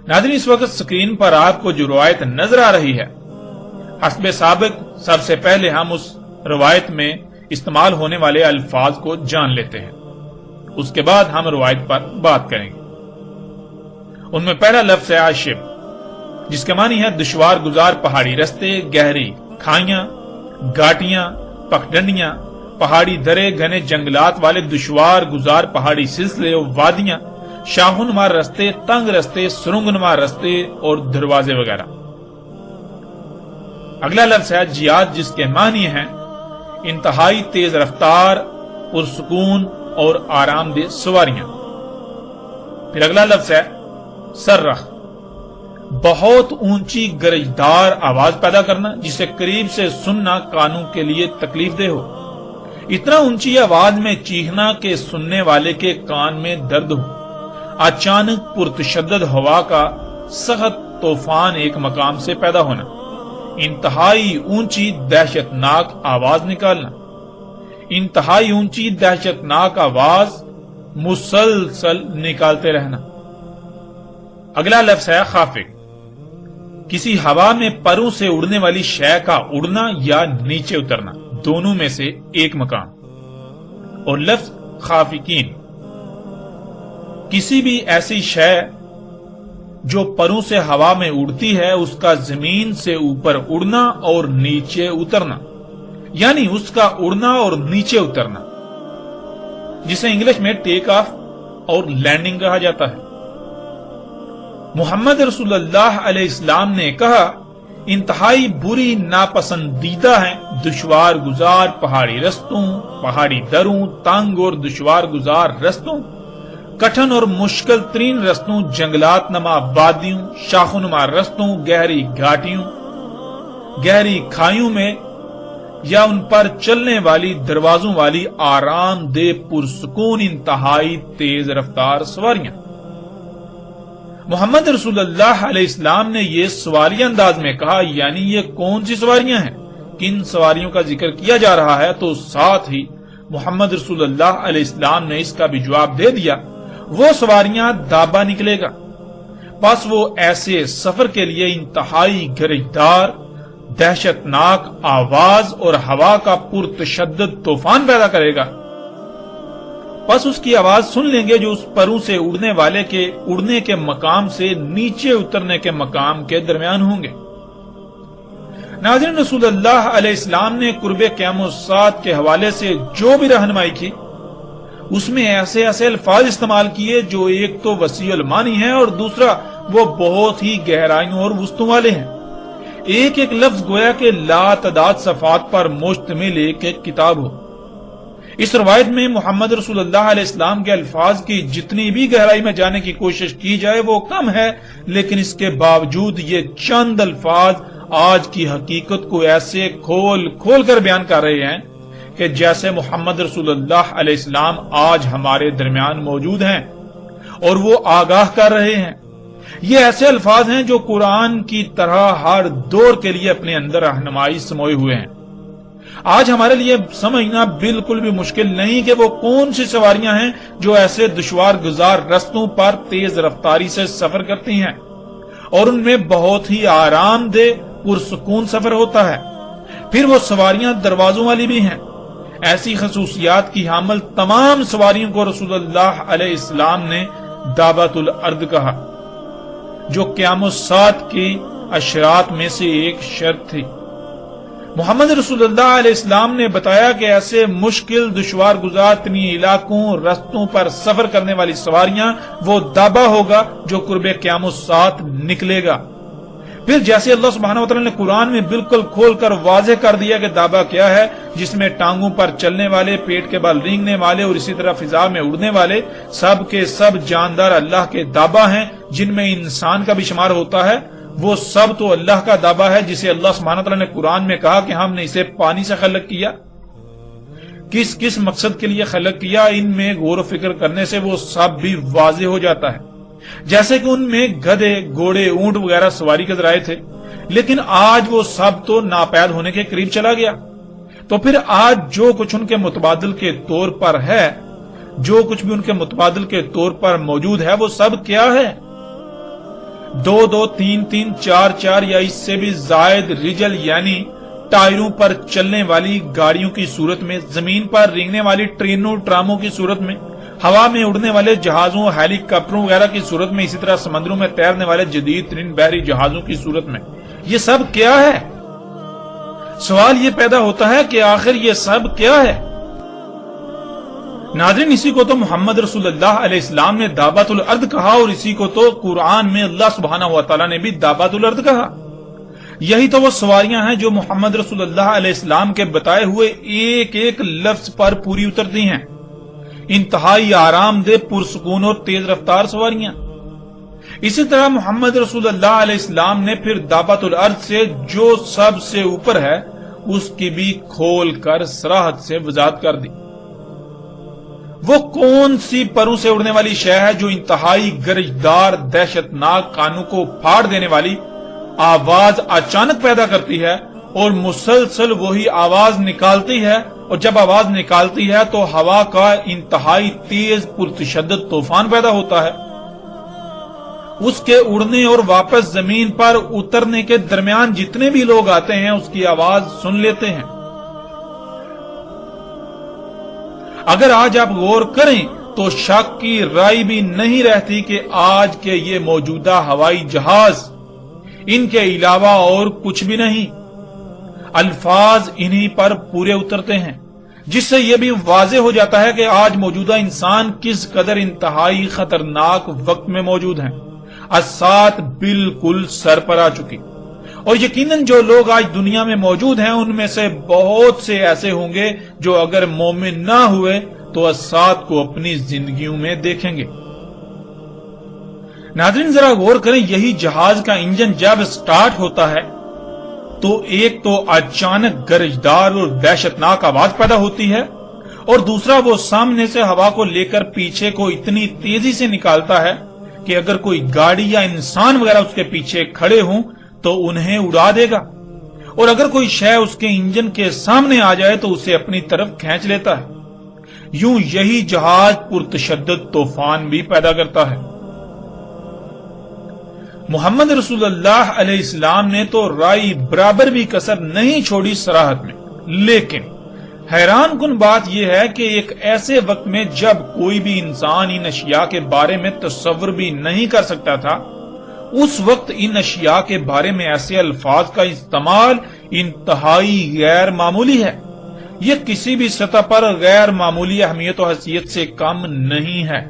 नाज़रीन, इस वक्त स्क्रीन पर आपको जो रवायत नजर आ रही है, हस्बे साबिक सबसे पहले हम उस रवायत में इस्तेमाल होने वाले अल्फाज को जान लेते हैं, उसके बाद हम रवायत पर बात करेंगे। उनमें पहला लफ्ज है आशिब, जिसके मानी है दुश्वार गुजार पहाड़ी रस्ते, गहरी खाइयां, घाटियां, पगडंडियां, पहाड़ी दरे, घने जंगलात वाले दुश्वार गुजार पहाड़ी सिलसिले और वादियां, शाहुनुमा रस्ते, तंग रस्ते, सुरंगनुमा रस्ते और दरवाजे वगैरह। अगला लफ्ज है जियाद, जिसके मानी है इंतहाई तेज रफ्तार, पुरसुकून और आरामदेह सवारियां। फिर अगला लफ्ज है सर्रख, बहुत ऊंची गरजदार आवाज पैदा करना, जिसे करीब से सुनना कानों के लिए तकलीफदेह हो। इतना ऊंची आवाज में चीखना कि सुनने वाले के कान में दर्द हो। अचानक पुरतशद्दद हवा का सख्त तूफान एक मकाम से पैदा होना, इंतहाई ऊंची दहशतनाक आवाज निकालना, इंतहाई ऊंची दहशतनाक आवाज मुसलसल निकालते रहना। अगला लफ्ज है खाफिक, किसी हवा में परों से उड़ने वाली शय का उड़ना या नीचे उतरना, दोनों में से एक मकाम। और लफ्ज खाफिकीन, किसी भी ऐसी शय जो परों से हवा में उड़ती है उसका जमीन से ऊपर उड़ना और नीचे उतरना, यानी उसका उड़ना और नीचे उतरना, जिसे इंग्लिश में टेक ऑफ और लैंडिंग कहा जाता है। मोहम्मद रसूलुल्लाह अलैहिस्सलाम ने कहा, इंतहाई बुरी नापसंदीदा है दुश्वार गुजार पहाड़ी रस्तों, पहाड़ी दरों, तंग और दुश्वार गुजार रस्तों, कठिन और मुश्किल तरीन रस्तों, जंगलात नमा वादियों, शाखुनुमा रस्तों, गहरी घाटियों, गहरी खाइयों में या उन पर चलने वाली दरवाजों वाली आरामदेह पुरसुकून इंतहाई तेज रफ्तार सवारियां। मोहम्मद रसूलुल्लाह अलैहिस्सलाम ने ये सवालिया अंदाज में कहा, यानी ये कौन सी सवारियां हैं, किन सवारियों का जिक्र किया जा रहा है। तो साथ ही मोहम्मद रसूलुल्लाह अलैहिस्सलाम ने इसका भी जवाब दे दिया, वो सवारियां दाबा निकलेगा, बस वो ऐसे सफर के लिए इंतहाई गरजदार दहशतनाक आवाज और हवा का पुरतशद्दद तूफान पैदा करेगा। बस उसकी आवाज सुन लेंगे जो उस परों से उड़ने वाले के उड़ने के मकाम से नीचे उतरने के मकाम के दरमियान होंगे। नाज़रीन, रसूलुल्लाह अलैहिस्सलाम ने कुर्बे क़यामत के हवाले से जो भी रहनुमाई की, उसमें ऐसे ऐसे अल्फाज इस्तेमाल किए जो एक तो वसीउल मानी है और दूसरा वो बहुत ही गहराइयों और वस्तुओं वाले हैं। एक एक लफ्ज गोया के लातदाद सफात पर मुश्तमिल एक एक किताब हो। इस रवायत में मोहम्मद रसूलुल्लाह अलैहिस्सलाम के अल्फाज की जितनी भी गहराई में जाने की कोशिश की जाए वो कम है, लेकिन इसके बावजूद ये चंद अल्फाज आज की हकीकत को ऐसे खोल खोल कर बयान कर रहे हैं कि जैसे मोहम्मद रसूलुल्लाह अलैहिस्सलाम आज हमारे दरमियान मौजूद हैं और वो आगाह कर रहे हैं। ये ऐसे अल्फाज हैं जो कुरान की तरह हर दौर के लिए अपने अंदर रहनुमाई समोए हुए हैं। आज हमारे लिए समझना बिल्कुल भी मुश्किल नहीं कि वो कौन सी सवारियां हैं जो ऐसे दुश्वार गुजार रस्तों पर तेज रफ्तारी से सफर करती हैं और उनमें बहुत ही आरामदेह पुरसुकून सफर होता है। फिर वो सवारियां दरवाजों वाली भी हैं। ऐसी खसूसियात की हामिल तमाम सवारियों को रसूलुल्लाह अलैहिस्सलाम ने दाबतुल अर्द कहा, जो क़यामत सात की अशरात में से एक शर्त थी। मोहम्मद रसूलुल्लाह अलैहिस्सलाम ने बताया कि ऐसे मुश्किल दुश्वार गुजार तरीन इलाकों रस्तों पर सफर करने वाली सवारियां वो दाबा होगा जो कुर्बे क़यामत सात निकलेगा। फिर जैसे अल्लाह सुब्हानहू व तआला ने कुरान में बिल्कुल खोलकर वाज़ेह कर दिया कि दाबा क्या है, जिसमें टांगों पर चलने वाले, पेट के बल रेंगने वाले और इसी तरह फिजा में उड़ने वाले सब के सब जानदार अल्लाह के दाबा हैं, जिनमें इंसान का भी शुमार होता है। वो सब तो अल्लाह का दाबा है जिसे अल्लाह सुब्हानहू व तआला ने कुरान में कहा कि हमने इसे पानी से खलक किया। किस किस मकसद के लिए खलक किया, इनमें गौर फिक्र करने से वो सब भी वाज़ेह हो जाता है। जैसे कि उनमें गधे, घोड़े, ऊंट वगैरह सवारी के जराए थे, लेकिन आज वो सब तो नापैद होने के करीब चला गया। तो फिर आज जो कुछ उनके मुतबादिल के तौर पर है, जो कुछ भी उनके मुतबादिल के तौर पर मौजूद है, वो सब क्या है? दो दो, तीन तीन, चार चार या इससे भी जायद रिजल यानी टायरों पर चलने वाली गाड़ियों की सूरत में, जमीन पर रेंगने वाली ट्रेनों ट्रामों की सूरत में, हवा में उड़ने वाले जहाजों हेलीकॉप्टरों वगैरह की सूरत में, इसी तरह समंदरों में तैरने वाले जदीद तरीन बहरी जहाजों की सूरत में। ये सब क्या है? सवाल ये पैदा होता है कि आखिर ये सब क्या है? नाज़रीन, इसी को तो मोहम्मद रसूलुल्लाह अलैहिस्सलाम ने दाबातुल अर्द कहा और इसी को तो कुरान में अल्लाह सुब्हानहु व तआला ने भी दाबातुल अर्द कहा। यही तो वो सवारियां हैं जो मोहम्मद रसूलुल्लाह अलैहिस्सलाम के बताए हुए एक एक लफ्ज पर पूरी उतरती हैं। इंतहाई आरामदेह, पुरसुकून और तेज रफ्तार सवारियां। इसी तरह मोहम्मद रसूलुल्लाह अलैहिस्सलाम ने फिर दाबातुल अर्द से जो सबसे ऊपर है उसकी भी खोल कर सराहत से वजाहत कर दी। वो कौन सी परों से उड़ने वाली शय है जो इंतहाई गरजदार, दहशतनाक, कानों को फाड़ देने वाली आवाज अचानक पैदा करती है और मुसलसल वही आवाज निकालती है, और जब आवाज निकालती है तो हवा का इंतहाई तेज पुरतशद्दद तूफान पैदा होता है। उसके उड़ने और वापस जमीन पर उतरने के दरमियान जितने भी लोग आते हैं उसकी आवाज सुन लेते हैं। अगर आज आप गौर करें तो शक की राय भी नहीं रहती कि आज के ये मौजूदा हवाई जहाज इनके अलावा और कुछ भी नहीं। अल्फाज इन्हीं पर पूरे उतरते हैं, जिससे यह भी वाज़ेह हो जाता है कि आज मौजूदा इंसान किस कदर इंतहाई खतरनाक वक्त में मौजूद हैं। अस्सात बिल्कुल सर पर आ चुकी, और यकीनन जो लोग आज दुनिया में मौजूद हैं उनमें से बहुत से ऐसे होंगे जो अगर मोमिन ना हुए तो अस्सात को अपनी जिंदगियों में देखेंगे। नाज़रीन, जरा गौर करें, यही जहाज का इंजन जब स्टार्ट होता है तो एक तो अचानक गरजदार और दहशतनाक आवाज पैदा होती है, और दूसरा वो सामने से हवा को लेकर पीछे को इतनी तेजी से निकालता है कि अगर कोई गाड़ी या इंसान वगैरह उसके पीछे खड़े हों तो उन्हें उड़ा देगा, और अगर कोई शय उसके इंजन के सामने आ जाए तो उसे अपनी तरफ खींच लेता है। यूं यही जहाज पुरतशद्दद तूफान भी पैदा करता है। मोहम्मद रसूलुल्लाह अलैहिस्सलाम ने तो राई बराबर भी कसर नहीं छोड़ी सराहत में, लेकिन हैरान कुन बात यह है कि एक ऐसे वक्त में जब कोई भी इंसान इन अशिया के बारे में तसव्वुर भी नहीं कर सकता था, उस वक्त इन अशिया के बारे में ऐसे अल्फाज का इस्तेमाल इंतहाई गैर मामूली है। यह किसी भी सतह पर गैर मामूली अहमियत और हैसियत से कम नहीं है।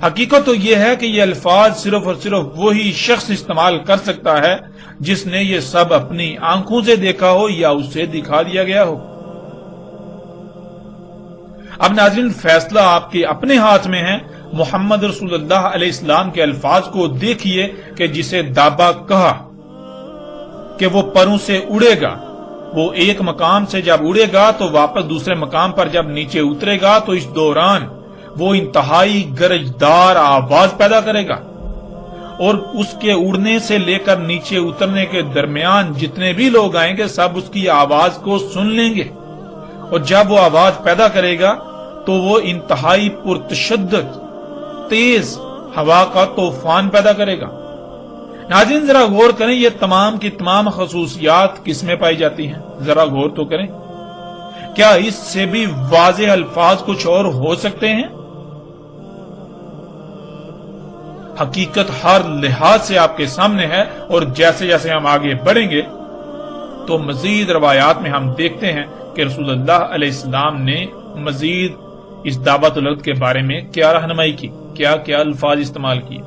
हकीकत तो यह है कि ये अल्फाज सिर्फ और सिर्फ वही शख्स इस्तेमाल कर सकता है जिसने ये सब अपनी आंखों से देखा हो या उसे दिखा दिया गया हो। अब नाज़रीन, फैसला आपके अपने हाथ में है। मोहम्मद रसूलुल्लाह अलैहिस्सलाम के अल्फाज को देखिए कि जिसे दाबा कहा कि वो परों से उड़ेगा, वो एक मकाम से जब उड़ेगा तो वापस दूसरे मकाम पर जब नीचे उतरेगा तो इस दौरान वो इंतहाई गरजदार आवाज पैदा करेगा, और उसके उड़ने से लेकर नीचे उतरने के दरमियान जितने भी लोग आएंगे सब उसकी आवाज को सुन लेंगे, और जब वो आवाज पैदा करेगा तो वो इंतहाई पुरतशद्दद तेज हवा का तूफान पैदा करेगा। नाज़रीन, जरा गौर करें, ये तमाम की तमाम खसूसियात किसमें पाई जाती हैं? जरा गौर तो करें, क्या इससे भी वाज़ेह अल्फाज कुछ और हो सकते हैं? हकीकत हर लिहाज से आपके सामने है, और जैसे जैसे हम आगे बढ़ेंगे तो मजीद रवायात में हम देखते हैं कि रसूलुल्लाह अलैहिस्सलाम ने मजीद इस दावतुल अर्द के बारे में क्या रहनुमाई की, क्या क्या अल्फाज इस्तेमाल किए।